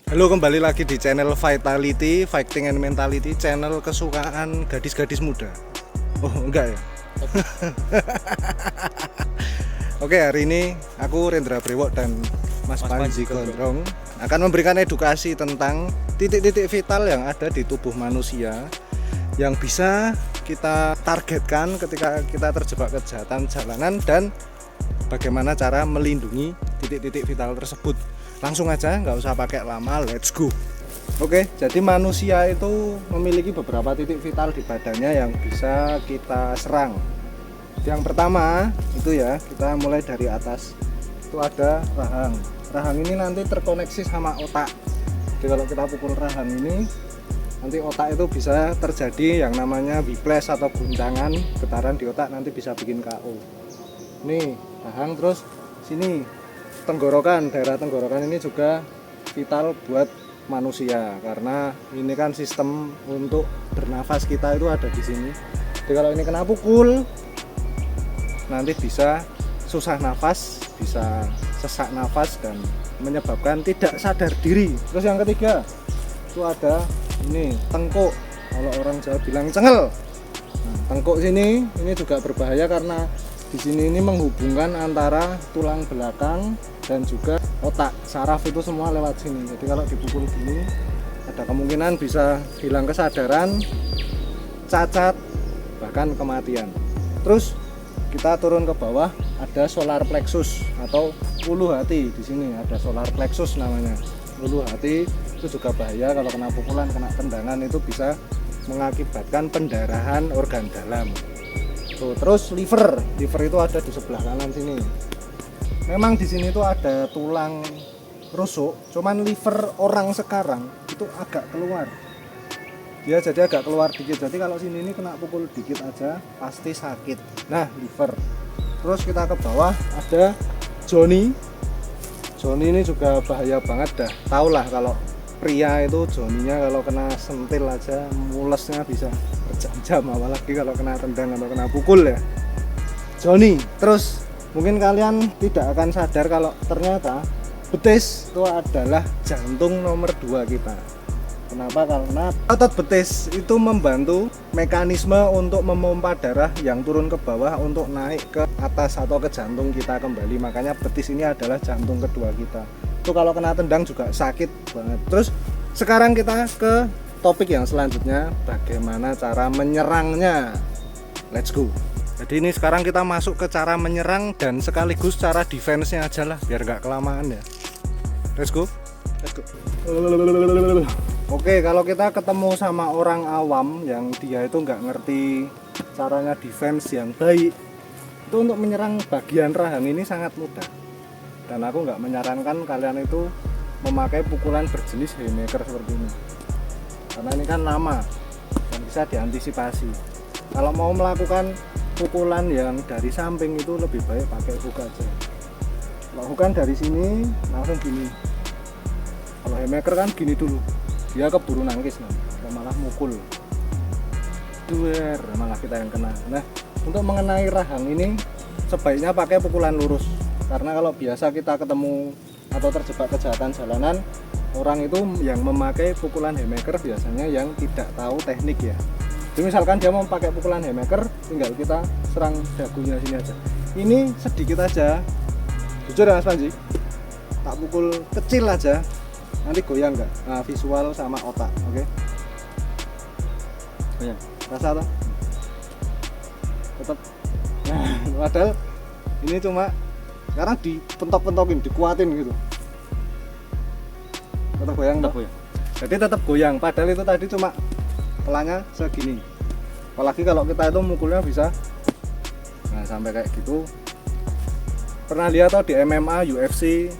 Halo, kembali lagi di channel Vitality, Fighting and Mentality, channel kesukaan gadis-gadis muda. Oh, enggak ya? Oke, hari ini aku Rendra Brewok dan Mas Panji Gondrong akan memberikan edukasi tentang titik-titik vital yang ada di tubuh manusia yang bisa kita targetkan ketika kita terjebak kejahatan jalanan dan bagaimana cara melindungi titik-titik vital tersebut. Langsung aja, nggak usah pakai lama, let's go. Oke, jadi manusia itu memiliki beberapa titik vital di badannya yang bisa kita serang. Yang pertama itu ya, kita mulai dari atas. Itu ada rahang. Rahang ini nanti terkoneksi sama otak. Jadi kalau kita pukul rahang ini, nanti otak itu bisa terjadi yang namanya whiplash atau guncangan, getaran di otak, nanti bisa bikin KO. Nih, rahang, terus sini tenggorokan, daerah tenggorokan ini juga vital buat manusia karena ini kan sistem untuk bernafas kita itu ada di sini. Jadi kalau ini kena pukul nanti bisa susah nafas, bisa sesak nafas dan menyebabkan tidak sadar diri. Terus yang ketiga itu ada ini tengkuk, kalau orang Jawa bilang cengel. Nah, tengkuk sini ini juga berbahaya karena di sini ini menghubungkan antara tulang belakang dan juga otak, saraf itu semua lewat sini. Jadi kalau dipukul gini ada kemungkinan bisa hilang kesadaran, cacat, bahkan kematian. Terus kita turun ke bawah, ada solar plexus atau ulu hati. Di sini ada solar plexus namanya. Ulu hati itu juga bahaya, kalau kena pukulan, kena tendangan itu bisa mengakibatkan pendarahan organ dalam. Tuh, terus liver itu ada di sebelah kanan sini. Memang di sini tuh ada tulang rusuk, cuman liver orang sekarang itu agak keluar. Dia jadi agak keluar dikit. Jadi kalau sini ini kena pukul dikit aja pasti sakit. Nah, liver. Terus kita ke bawah ada joni. Joni ini juga bahaya banget dah. Taulah kalau pria itu joninya kalau kena sentil aja mulesnya bisa berjam-jam, apalagi kalau kena tendang atau kena pukul ya. Joni. Terus mungkin kalian tidak akan sadar kalau ternyata betis itu adalah jantung nomor 2 kita. Kenapa? Karena otot betis itu membantu mekanisme untuk memompa darah yang turun ke bawah untuk naik ke atas atau ke jantung kita kembali. Makanya betis ini adalah jantung kedua kita. Itu kalau kena tendang juga sakit banget. Terus sekarang kita ke topik yang selanjutnya, bagaimana cara menyerangnya. Let's go. Jadi ini sekarang kita masuk ke cara menyerang dan sekaligus cara defense-nya aja lah, biar nggak kelamaan ya. Let's go. Let's go. Oke, kalau kita ketemu sama orang awam yang dia itu nggak ngerti caranya defense yang baik, itu untuk menyerang bagian rahang ini sangat mudah. Dan aku nggak menyarankan kalian itu memakai pukulan berjenis haymaker seperti ini, karena ini kan lama dan bisa diantisipasi. Kalau mau melakukan pukulan yang dari samping itu lebih baik pakai hook aja. Kalau hook kan dari sini langsung gini. Kalau haymaker kan gini dulu, dia keburu nangkis atau malah mukul. Duer, malah kita yang kena. Nah, untuk mengenai rahang ini sebaiknya pakai pukulan lurus. Karena kalau biasa kita ketemu atau terjebak kejahatan jalanan, orang itu yang memakai pukulan haymaker biasanya yang tidak tahu teknik ya. Jadi misalkan dia mau pakai pukulan haymaker, tinggal kita serang dagunya sini aja. Ini sedikit aja, jujur ya Mas Panji, tak pukul kecil aja, nanti goyang nggak? Nah, visual sama otak, oke? Goyang, rasa toh? Tetap. Nah, padahal ini cuma sekarang dipentok-pentokin, dikuatin gitu. Tetap goyang, tetap goyang. Jadi tetap goyang, padahal itu tadi cuma pelanya segini. Apalagi kalau kita itu mukulnya bisa nah sampai kayak gitu. Pernah lihat atau di MMA, UFC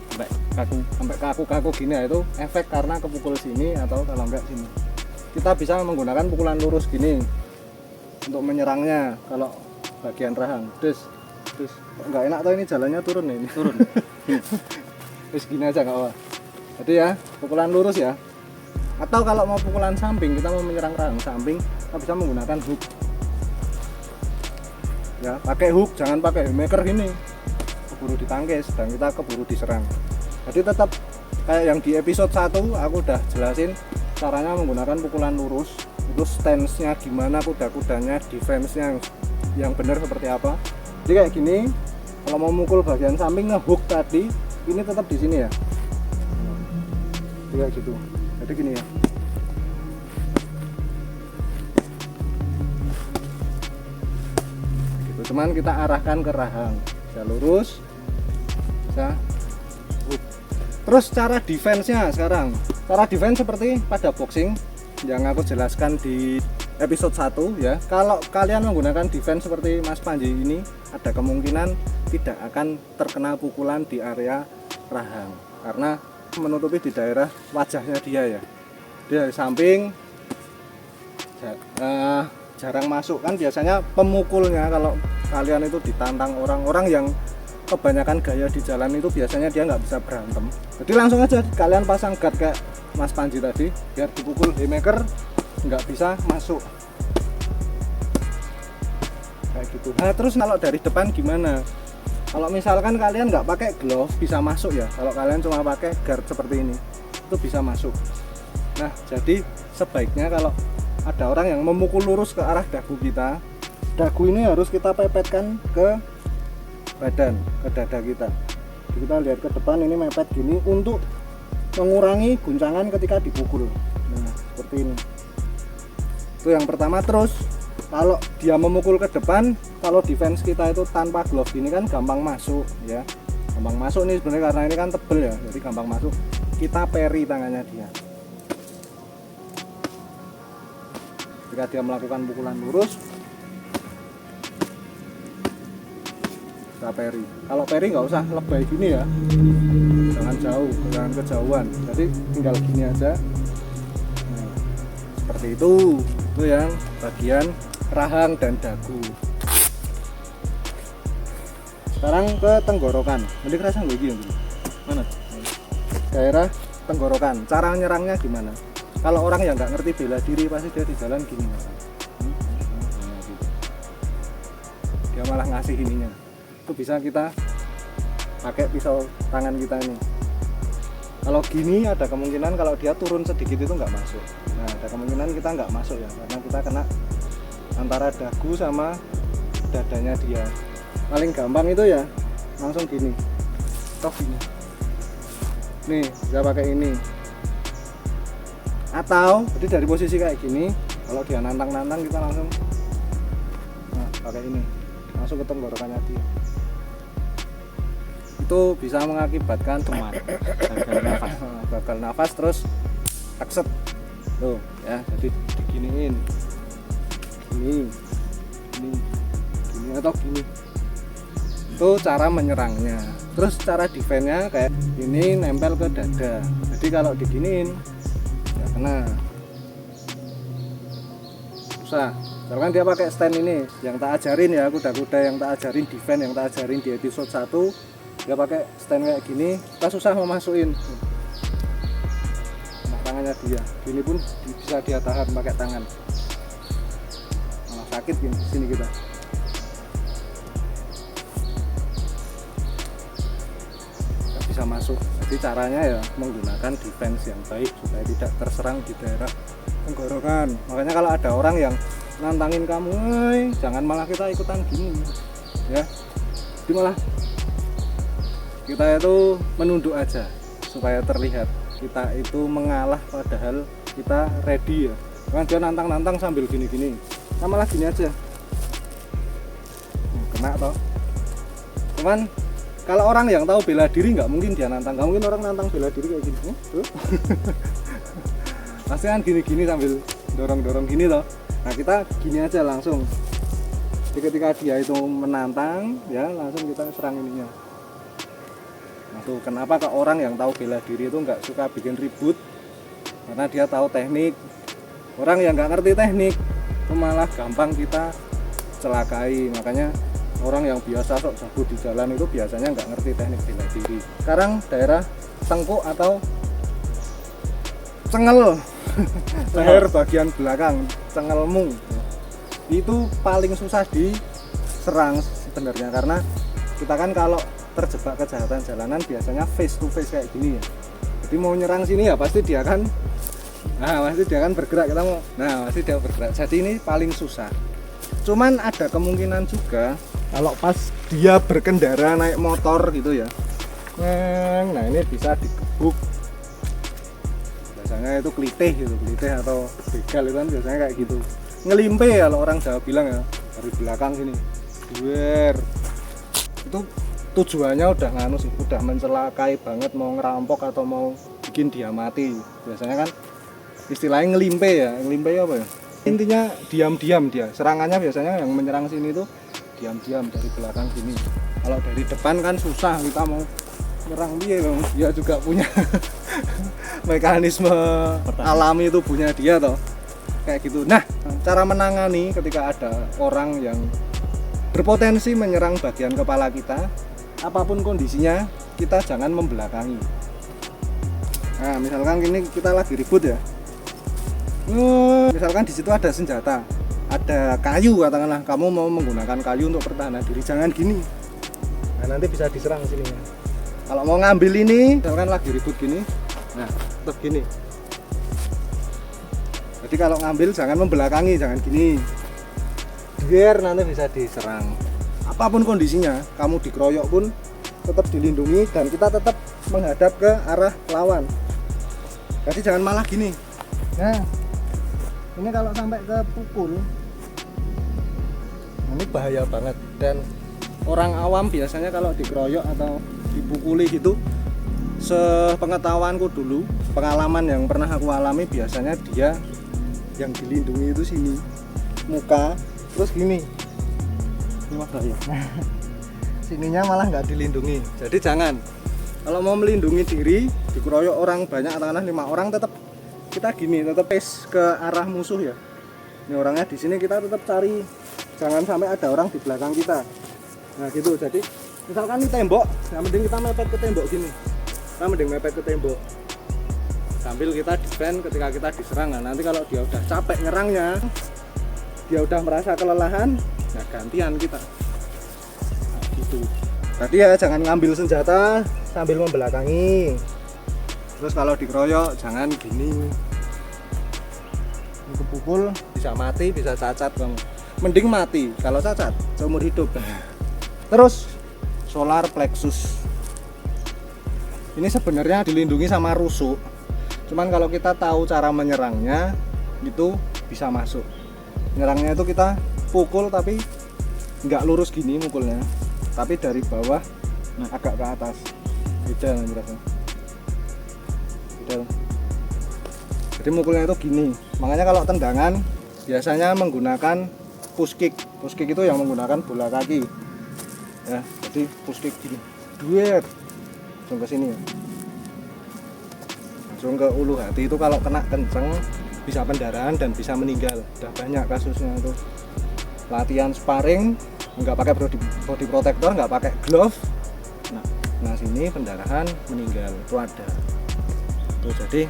sampai kaku gini ya, itu efek karena kepukul sini atau kalau enggak sini. Kita bisa menggunakan pukulan lurus gini untuk menyerangnya kalau bagian rahang. Terus enggak enak tuh ini jalannya turun nih. Turun. Terus gini aja enggak apa. Jadi ya, pukulan lurus ya. Atau kalau mau pukulan samping, kita mau menyerang rahang samping, kita bisa menggunakan hook. Ya, pakai hook, jangan pakai haymaker gini. Keburu ditangkis dan kita keburu diserang. Jadi tetap kayak yang di episode 1 aku udah jelasin caranya menggunakan pukulan lurus, itu stance-nya gimana, kuda-kudanya, defense-nya yang benar seperti apa. Jadi kayak gini, kalau mau mukul bagian samping ngehook tadi, ini tetap di sini ya. Jadi kayak gitu. Jadi gini ya. Gitu. Cuman kita arahkan ke rahang, bisa lurus, bisa hook. Terus cara defense-nya sekarang. Cara defense seperti pada boxing yang aku jelaskan di episode 1 ya. Kalau kalian menggunakan defense seperti Mas Panji ini, ada kemungkinan tidak akan terkena pukulan di area rahang karena menutupi di daerah wajahnya dia ya. Dia dari samping jarang masuk kan, biasanya pemukulnya kalau kalian itu ditantang orang-orang yang kebanyakan gaya di jalan itu biasanya dia nggak bisa berantem. Jadi langsung aja kalian pasang guard kayak Mas Panji tadi, biar dipukul haymaker nggak bisa masuk kayak gitu. Nah terus kalau dari depan gimana? Kalau misalkan kalian nggak pakai glove bisa masuk ya. Kalau kalian cuma pakai guard seperti ini itu bisa masuk. Nah jadi sebaiknya kalau ada orang yang memukul lurus ke arah dagu kita, dagu ini harus kita pepetkan ke badan, ke dada kita. Jadi kita lihat ke depan ini mepet gini untuk mengurangi guncangan ketika dipukul. Nah seperti ini. Itu yang pertama. Terus kalau dia memukul ke depan, kalau defense kita itu tanpa glove gini kan gampang masuk ya. Gampang masuk nih sebenarnya karena ini kan tebel ya, jadi gampang masuk. Kita parry tangannya dia. Jika dia melakukan pukulan lurus, kita parry. Kalau parry nggak usah lebay gini ya, jangan jauh, jangan kejauhan. Jadi tinggal gini aja. Nah, seperti itu yang bagian rahang dan dagu. Sekarang ke tenggorokan. Nanti kerasa nggak gini? Mana? Daerah tenggorokan. Cara nyerangnya gimana? Kalau orang yang nggak ngerti bela diri pasti dia di jalan gini. Dia malah ngasih ininya. Itu bisa kita pakai pisau tangan kita ini. Kalau gini ada kemungkinan kalau dia turun sedikit itu nggak masuk. Nah ada kemungkinan kita nggak masuk ya, karena kita kena antara dagu sama dadanya dia. Paling gampang itu ya langsung gini, toh gini. Nih bisa pakai ini. Atau jadi dari posisi kayak gini, kalau dia nantang-nantang kita langsung pakai ini, langsung ke tenggorokannya dia. Itu bisa mengakibatkan teman gagal nafas terus takset tuh ya. Jadi diginiin gini atau gini, itu cara menyerangnya. Terus cara defense-nya kayak ini, nempel ke dada. Jadi kalau diginiin ya kena, susah. Misalkan dia pakai stand ini yang tak ajarin ya, kuda-kuda yang tak ajarin defense, yang tak ajarin di episode 1, dia pakai stand kayak gini, kita susah memasukin. Nah tangannya dia gini pun bisa dia tahan pakai tangan, malah sakit gini sini kita. Nggak bisa masuk. Jadi caranya ya menggunakan defense yang baik supaya tidak terserang di daerah tenggorokan. Makanya kalau ada orang yang nantangin kamu, jangan malah kita ikutan gini ya. Jadi malah kita itu menunduk aja supaya terlihat kita itu mengalah padahal kita ready ya. Kan dia nantang-nantang sambil gini-gini, nah malah gini aja kena toh. Cuman kalau orang yang tahu bela diri nggak mungkin dia nantang, nggak mungkin orang nantang bela diri kayak gini tuh. Pasti kan gini-gini sambil dorong-dorong gini loh. Nah kita gini aja langsung. Jadi ketika dia itu menantang ya langsung kita serang ininya. Nah tuh kenapa ke orang yang tahu bela diri itu nggak suka bikin ribut, karena dia tahu teknik. Orang yang nggak ngerti teknik itu malah gampang kita celakai. Makanya orang yang biasa sok jago di jalan itu biasanya nggak ngerti teknik bela diri. Sekarang daerah tengkuk atau cengel leher bagian belakang, cengelmu itu paling susah diserang sebenarnya, karena kita kan kalau terjebak kejahatan jalanan biasanya face to face kayak gini ya. Jadi mau nyerang sini ya pasti dia kan bergerak, kita mau, pasti dia bergerak. Jadi ini paling susah. Cuman ada kemungkinan juga kalau pas dia berkendara naik motor gitu ya, nah ini bisa digebuk. Biasanya itu klitih gitu, klitih atau begal itu kan biasanya kayak gitu. Ngelimpe ya kalau orang Jawa bilang ya, dari belakang sini. Duer. Itu tujuannya udah nganu sih, udah mencelakai banget, mau ngerampok atau mau bikin dia mati. Biasanya kan istilahnya ngelimpe ya, ngelimpe apa ya? Intinya diam-diam dia. Serangannya biasanya yang menyerang sini tuh diam-diam dari belakang sini. Kalau dari depan kan susah, kita mau nyerang dia dong. Dia juga punya mekanisme alami tubuhnya dia toh. Kayak gitu. Nah, cara menangani ketika ada orang yang berpotensi menyerang bagian kepala kita, apapun kondisinya, kita jangan membelakangi. Nah, misalkan ini kita lagi ribut ya. Misalkan di situ ada senjata, ada kayu, katakanlah kamu mau menggunakan kayu untuk pertahanan diri, jangan gini. Nah, nanti bisa diserang sini. Kalau mau ngambil ini, misalkan lagi ribut gini, nah tetap gini. Jadi kalau ngambil jangan membelakangi, jangan gini. Biar nanti bisa diserang. Apapun kondisinya, kamu dikeroyok pun tetap dilindungi dan kita tetap menghadap ke arah lawan. Jadi jangan malah gini. Nah, ini kalau sampai ke pukul, ini bahaya banget. Dan orang awam biasanya kalau dikeroyok atau dipukuli gitu, sepengetahuanku dulu, pengalaman yang pernah aku alami, biasanya dia yang dilindungi itu sini, muka, terus gini. Ini bahaya. Sininya malah nggak dilindungi. Jadi jangan. Kalau mau melindungi diri, dikeroyok orang banyak, katakanlah 5 orang, tetap kita gini, tetap face ke arah musuh ya. Ini orangnya di sini, kita tetap cari, jangan sampai ada orang di belakang kita. Nah gitu. Jadi misalkan ini tembok, yang penting kita mepet ke tembok gini. Kita mending mepet ke tembok sambil kita defend ketika kita diserang. Nah, nanti kalau dia udah capek nyerangnya, dia udah merasa kelelahan, nah gantian kita. Nah, gitu. Tadi ya jangan ngambil senjata sambil membelakangi. Terus kalau dikeroyok jangan gini. Untuk pukul bisa mati, bisa cacat kamu. Mending mati kalau cacat seumur hidup. Terus solar plexus. Ini sebenarnya dilindungi sama rusuk. Cuman kalau kita tahu cara menyerangnya, itu bisa masuk. Nyerangnya itu kita pukul tapi nggak lurus gini mukulnya, tapi dari bawah agak ke atas. Beda rasanya. Beda. Jadi mukulnya itu gini. Makanya kalau tendangan biasanya menggunakan push kick. Push kick itu yang menggunakan bola kaki. Ya, jadi push kick gini. Duet. Langsung ke sini ya. Langsung ke ulu hati, itu kalau kena kenceng bisa pendarahan dan bisa meninggal. Udah banyak kasusnya itu. Latihan sparring nggak pakai body protector, nggak pakai glove. Nah sini pendarahan, meninggal itu ada. Tuh, jadi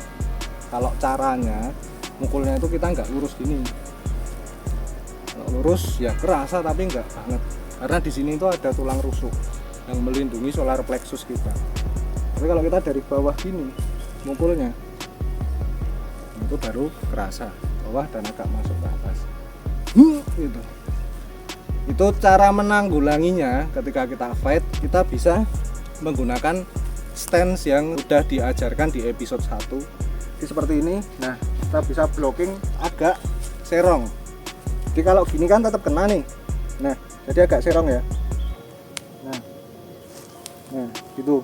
kalau caranya mukulnya itu kita nggak lurus gini. Kalau lurus ya kerasa tapi nggak banget. Karena di sini itu ada tulang rusuk yang melindungi solar plexus kita. Tapi kalau kita dari bawah gini mukulnya, itu baru kerasa bawah dan agak masuk ke atas. Gitu. Itu cara menanggulanginya. Ketika kita fight, kita bisa menggunakan stance yang udah diajarkan di episode 1. Jadi seperti ini. Nah, kita bisa blocking agak serong. Jadi kalau gini kan tetap kena nih. Nah, jadi agak serong ya. Nah, gitu.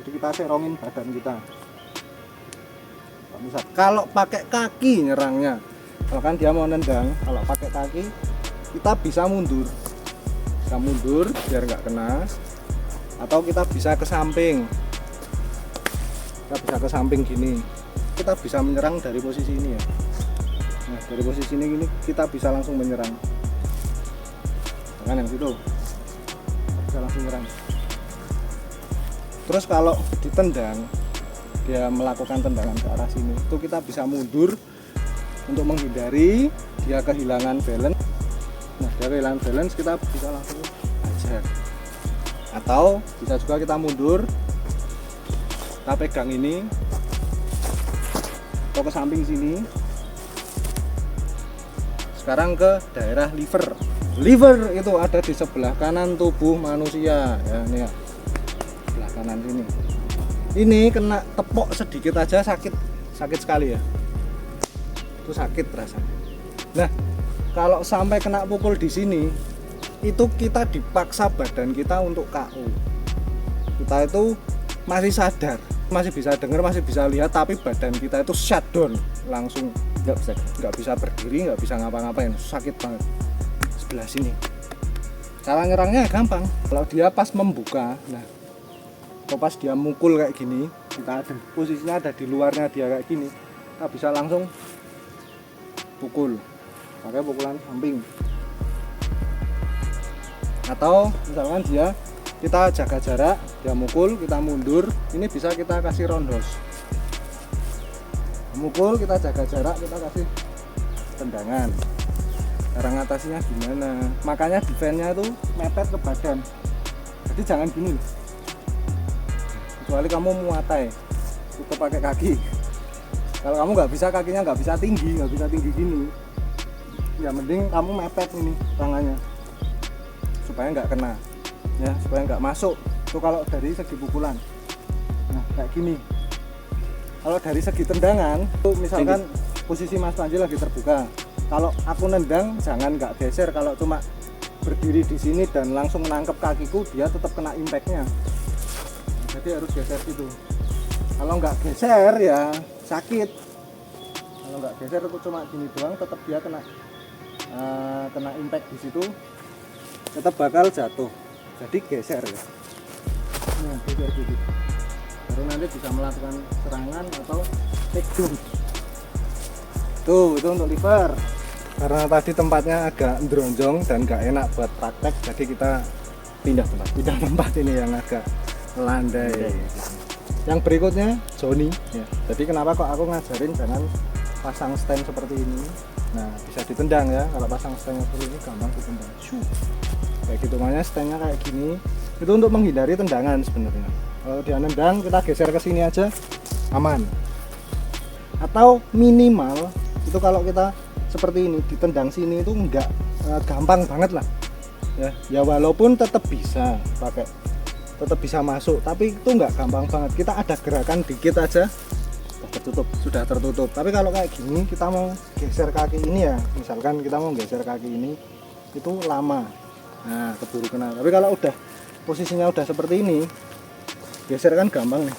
Jadi kita serongin badan kita. Misal kalau pakai kaki nyerangnya, kalau kan dia mau nendang, kalau pakai kaki kita bisa mundur. Kita mundur biar nggak kena, atau kita bisa ke samping. Kita bisa ke samping gini. Kita bisa menyerang dari posisi ini ya. Nah, dari posisi ini gini kita bisa langsung menyerang. Kan yang situ. Bisa langsung menyerang. Terus kalau ditendang, dia melakukan tendangan ke arah sini, itu kita bisa mundur untuk menghindari dia kehilangan balance. Nah, dia kehilangan balance, kita bisa langsung hajar. Atau bisa juga kita mundur kita pegang ini atau ke samping sini. Sekarang ke daerah liver. Liver itu ada di sebelah kanan tubuh manusia ya, ini ya, sebelah kanan ini. Ini kena tepok sedikit aja sakit sekali ya, itu sakit rasanya. Nah, kalau sampai kena pukul di sini, itu kita dipaksa badan kita untuk KO. Kita itu masih sadar, masih bisa dengar, masih bisa lihat, tapi badan kita itu shutdown, langsung nggak bisa berdiri, nggak bisa ngapa-ngapain, sakit banget. Sebelah sini. Cara nyerangnya gampang. Kalau dia pas membuka, nah, atau pas dia mukul kayak gini, kita ada posisinya ada di luarnya dia kayak gini, kita bisa langsung pukul pakai pukulan samping. Atau misalkan kita jaga jarak, dia mukul, kita mundur, ini bisa kita kasih rondos. Mukul, kita jaga jarak, kita kasih tendangan. Cara ngatasinya gimana? Makanya defense-nya itu mepet ke badan. Jadi jangan gini. Kecuali kamu muatai, cukup pakai kaki. Kalau kamu nggak bisa, kakinya nggak bisa tinggi gini. Ya mending kamu mepet ini tangannya, supaya nggak kena, ya supaya nggak masuk. Itu kalau dari segi pukulan. Nah kayak gini. Kalau dari segi tendangan, tuh misalkan posisi Mas Panji lagi terbuka. Kalau aku nendang, jangan nggak geser. Kalau cuma berdiri di sini dan langsung nangkep kakiku, dia tetap kena impactnya. Jadi harus geser gitu. Kalau nggak geser ya sakit. Kalau nggak geser itu cuma gini doang, tetap dia kena impact di situ, tetap bakal jatuh. Jadi geser ya. Nah, geser gitu. Baru nanti bisa melakukan serangan atau takedown. Tuh, itu untuk liver. Karena tadi tempatnya agak ndronjong dan gak enak buat praktek, jadi kita pindah tempat ini yang agak landai. Yang berikutnya Johnny ya. Jadi kenapa kok aku ngajarin jangan pasang stand seperti ini. Nah, bisa ditendang ya. Kalau pasang stand seperti ini gampang ditendang. Kayak gitu, makanya standnya kayak gini. Itu untuk menghindari tendangan sebenarnya. Kalau dia nendang, kita geser ke sini aja aman. Atau minimal itu kalau kita seperti ini ditendang sini itu enggak gampang banget lah. Ya walaupun tetap bisa pakai, tetap bisa masuk, tapi itu enggak gampang banget. Kita ada gerakan dikit aja sudah tertutup. Tapi kalau kayak gini kita mau geser kaki ini ya, misalkan kita mau geser kaki ini itu lama. Nah, keburu kena. Tapi kalau udah posisinya udah seperti ini, geser kan gampang nih.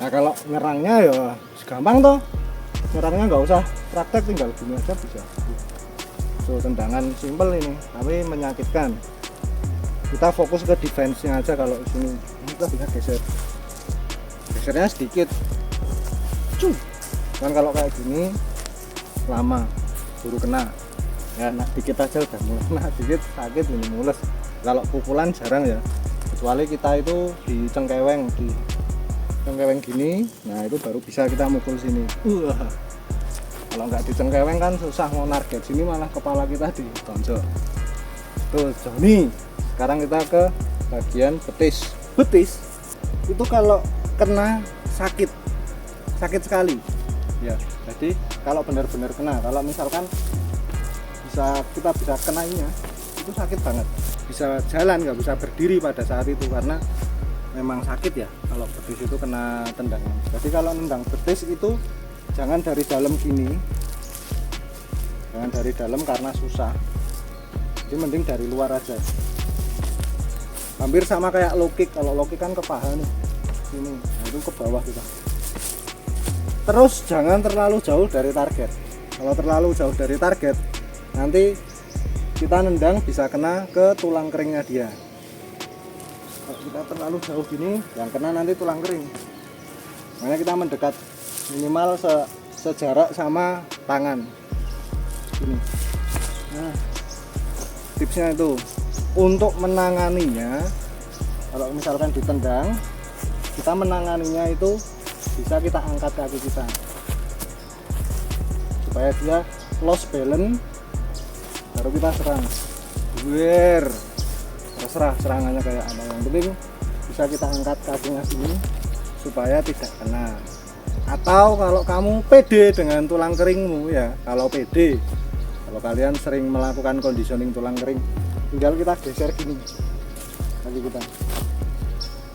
Nah, kalau nyerangnya ya gampang toh. Nyerangnya nggak usah praktek, tinggal gini aja bisa. So, tendangan simple ini, tapi menyakitkan. Kita fokus ke defense-nya aja. Kalau sini kita bisa geser. Gesernya sedikit. Kan kalau kayak gini lama, buru kena. Ya, nah dikit aja udah mulai. Nah, dikit sakit ini mules. Kalau pukulan jarang ya. Kecuali kita itu di cengkeweng gini, nah itu baru bisa kita mukul sini. Kalau nggak di cengkeweng kan susah mau target sini, malah kepala kita ditonjok. Tuh Johnny. Sekarang kita ke bagian betis. Itu kalau kena sakit sekali. Ya, jadi kalau benar-benar kena, kalau misalkan kita bisa kenainya, itu sakit banget. Bisa jalan, nggak bisa berdiri pada saat itu karena memang sakit ya kalau betis itu kena tendangan. Jadi kalau nendang betis itu jangan dari dalam gini, jangan dari dalam karena susah. Jadi mending dari luar aja. Hampir sama kayak low kick. Kalau low kick kan ke paha nih, sini, nah itu ke bawah kita. Terus jangan terlalu jauh dari target. Kalau terlalu jauh dari target, nanti kita nendang bisa kena ke tulang keringnya dia. Kalau kita terlalu jauh gini, yang kena nanti tulang kering. Makanya kita mendekat minimal sejarak sama tangan. Ini. Nah, tipsnya itu untuk menanganinya. Kalau misalkan ditendang, kita menanganinya itu bisa kita angkat kaki kita supaya dia lost balance, baru kita serang. Terserah serangannya kayak apa, yang penting bisa kita angkat kakinya sini supaya tidak kena. Atau kalau kamu pede dengan tulang keringmu ya, kalau kalian sering melakukan conditioning tulang kering, tinggal kita geser gini kaki kita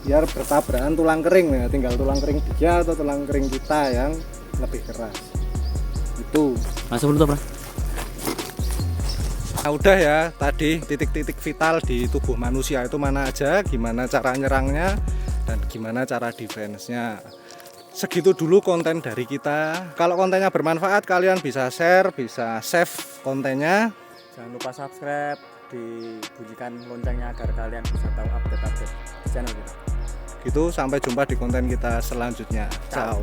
biar bertabrakan tulang kering ya, tinggal tulang kering dia atau tulang kering kita yang lebih keras. Itu masuk dulu Bro. nah, udah ya tadi titik-titik vital di tubuh manusia itu mana aja, gimana cara nyerangnya dan gimana cara defense-nya. Segitu dulu konten dari kita. Kalau kontennya bermanfaat, kalian bisa share, bisa save kontennya. Jangan lupa subscribe, dibunyikan loncengnya agar kalian bisa tahu update-update di channel kita. Gitu, sampai jumpa di konten kita selanjutnya. Ciao.